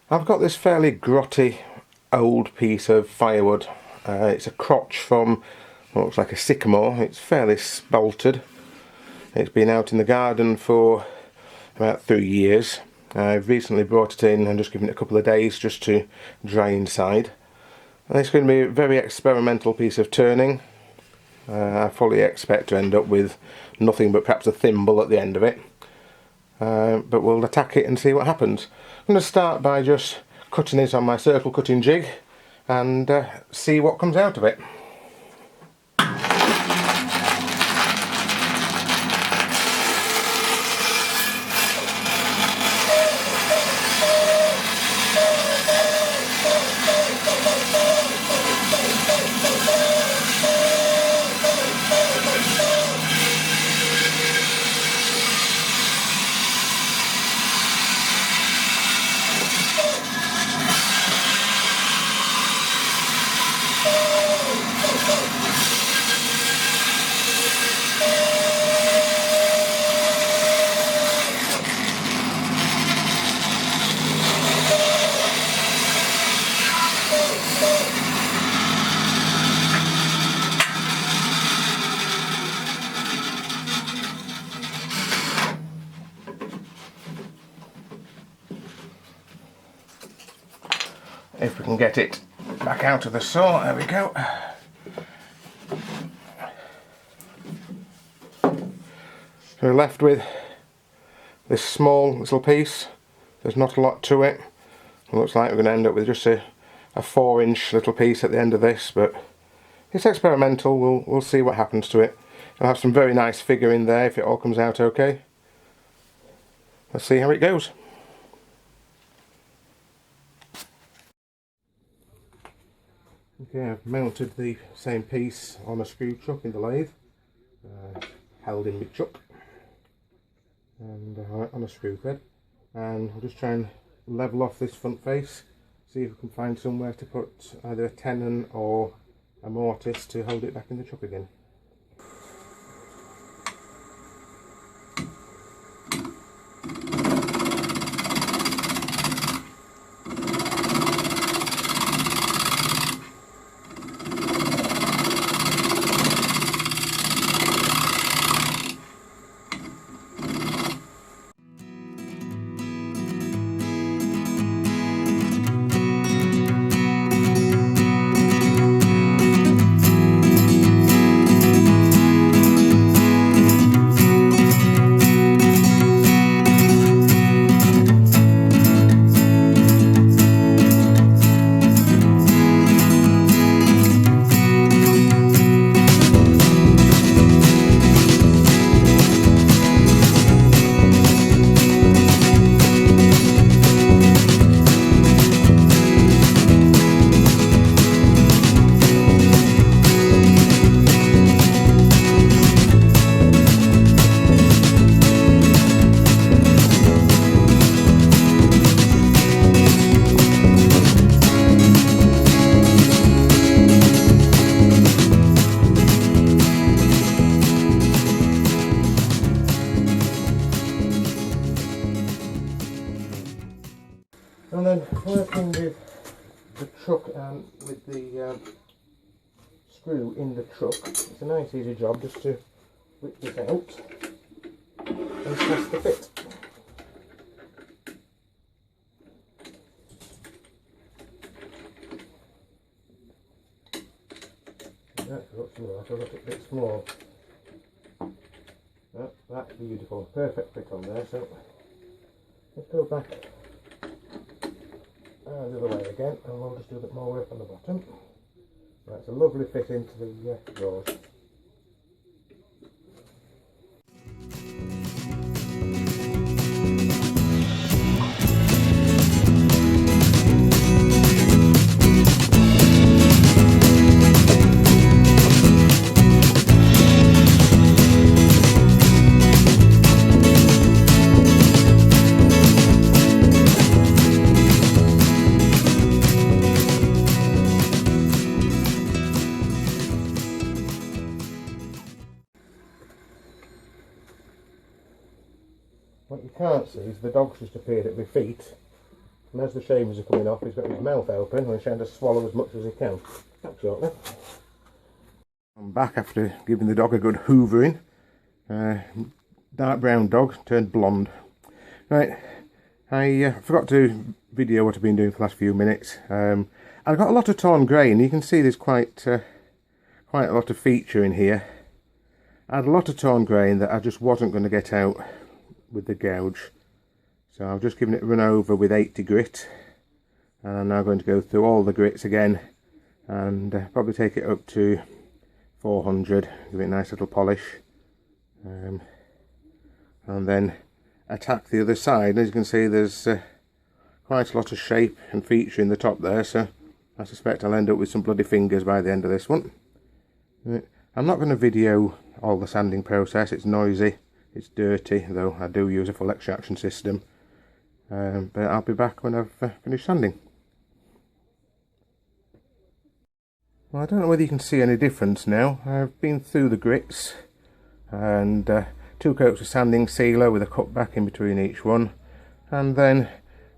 I've got this fairly grotty old piece of firewood. It's a crotch from what looks like a sycamore. It's fairly spaltered. It's been out in the garden for about 3 years. I've recently brought it in and just given it a couple of days just to dry inside. And it's going to be a very experimental piece of turning. I fully expect to end up with nothing but perhaps a thimble at the end of it. But we'll attack it and see what happens. I'm going to start by just cutting it on my circle cutting jig and see what comes out of it. If we can get it back out of the saw, there we go. So we're left with this small little piece. There's not a lot to it. It looks like we're going to end up with just a 4-inch little piece at the end of this, but it's experimental. We'll see what happens to it. I'll have some very nice figure in there if it all comes out okay. Let's see how it goes. Okay, I've mounted the same piece on a screw chuck in the lathe, held in my chuck, and on a screw thread, and I'll just try and level off this front face, see if we can find somewhere to put either a tenon or a mortise to hold it back in the chuck again. And then working with the truck and with the screw in the truck, it's a nice easy job just to whip this out and test the fit. That looks like a little bit small. That's beautiful, perfect fit on there. So let's go back the other way again, and we'll just do a bit more work on the bottom. That's a lovely fit into the drawers. What you can't see is the dog's just appeared at my feet. and as the shavings are coming off, he's got his mouth open and he's trying to swallow as much as he can. Back shortly. I'm back after giving the dog a good hoovering. Dark brown dog turned blonde. Right, I forgot to video what I've been doing for the last few minutes. I've got a lot of torn grain. You can see there's quite a lot of feature in here. I had a lot of torn grain that I just wasn't going to get out with the gouge. So I've just given it a run over with 80 grit. And I'm now going to go through all the grits again and probably take it up to 400, give it a nice little polish. And then attack the other side. As you can see, there's quite a lot of shape and feature in the top there, so I suspect I'll end up with some bloody fingers by the end of this one. I'm not going to video all the sanding process. It's noisy, it's dirty, though I do use a full extraction system. But I'll be back when I've finished sanding. Well, I don't know whether you can see any difference now. I've been through the grits and 2 coats of sanding sealer with a cut back in between each one, and then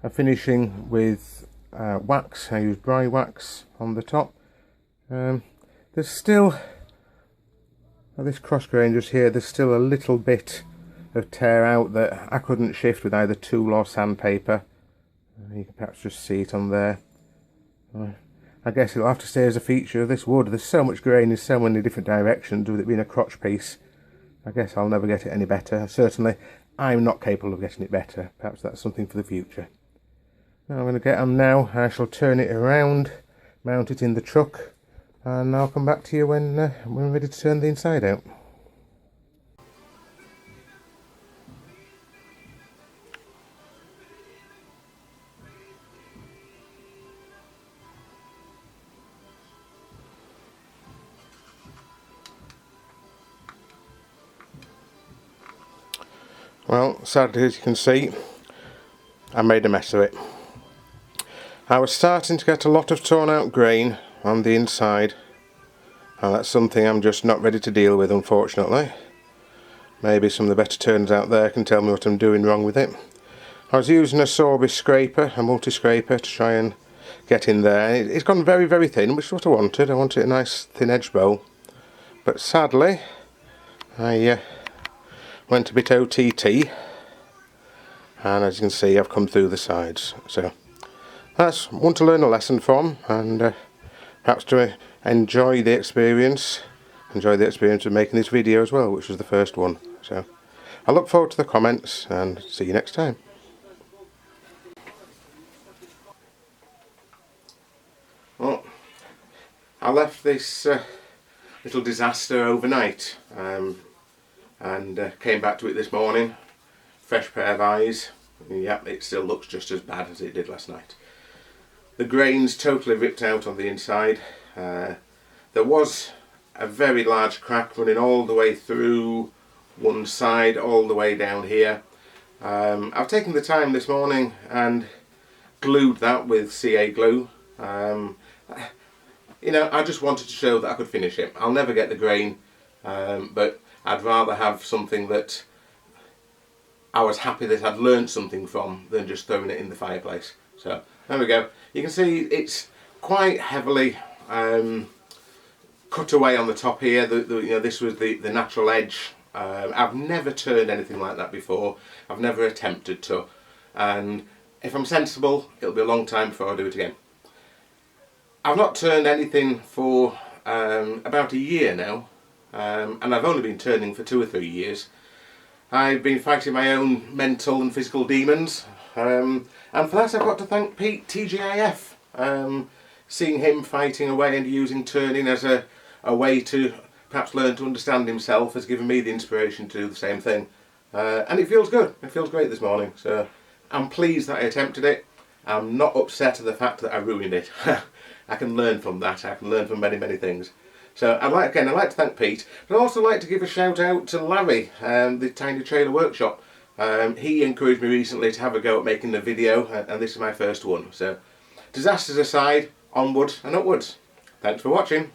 a finishing with wax. I use dry wax on the top. There's still, this cross grain just here, there's still a little bit of tear out that I couldn't shift with either tool or sandpaper. You can perhaps just see it on there. I guess it'll have to stay as a feature of this wood. There's so much grain in so many different directions with it being a crotch piece. I guess I'll never get it any better. Certainly I'm not capable of getting it better. Perhaps that's something for the future. Now I'm going to get on now. I shall turn it around, mount it in the truck, and I'll come back to you when we're ready to turn the inside out. Well, sadly, as you can see, I made a mess of it. I was starting to get a lot of torn out grain on the inside, and that's something I'm just not ready to deal with, unfortunately. Maybe some of the better turners out there can tell me what I'm doing wrong with it. I was using a Sorbis scraper, a multi-scraper, to try and get in there. It's gone very, very thin, which is what I wanted. I wanted a nice thin edge bowl. But sadly, I went a bit OTT, and as you can see, I've come through the sides. So that's one to learn a lesson from, and perhaps to enjoy the experience of making this video as well, which was the first one. So I look forward to the comments, and see you next time. Well, I left this little disaster overnight, and came back to it this morning. Fresh pair of eyes. Yep, it still looks just as bad as it did last night. The grain's totally ripped out on the inside. There was a very large crack running all the way through one side, all the way down here. I've taken the time this morning and glued that with CA glue. You know, I just wanted to show that I could finish it. I'll never get the grain, but I'd rather have something that I was happy that I'd learned something from than just throwing it in the fireplace. So there we go. You can see it's quite heavily cut away on the top here. You know, this was the natural edge. I've never turned anything like that before. I've never attempted to, and if I'm sensible, it'll be a long time before I do it again. I've not turned anything for about a year now. And I've only been turning for 2 or 3 years. I've been fighting my own mental and physical demons, and for that I've got to thank Pete, TGIF. Seeing him fighting away and using turning as a way to perhaps learn to understand himself has given me the inspiration to do the same thing. And it feels good. It feels great this morning. So I'm pleased that I attempted it. I'm not upset at the fact that I ruined it. I can learn from that. I can learn from many, many things. So I'd like to thank Pete, but I'd also like to give a shout out to Larry, the Tiny Trailer Workshop. He encouraged me recently to have a go at making a video, and this is my first one. So disasters aside, onwards and upwards. Thanks for watching.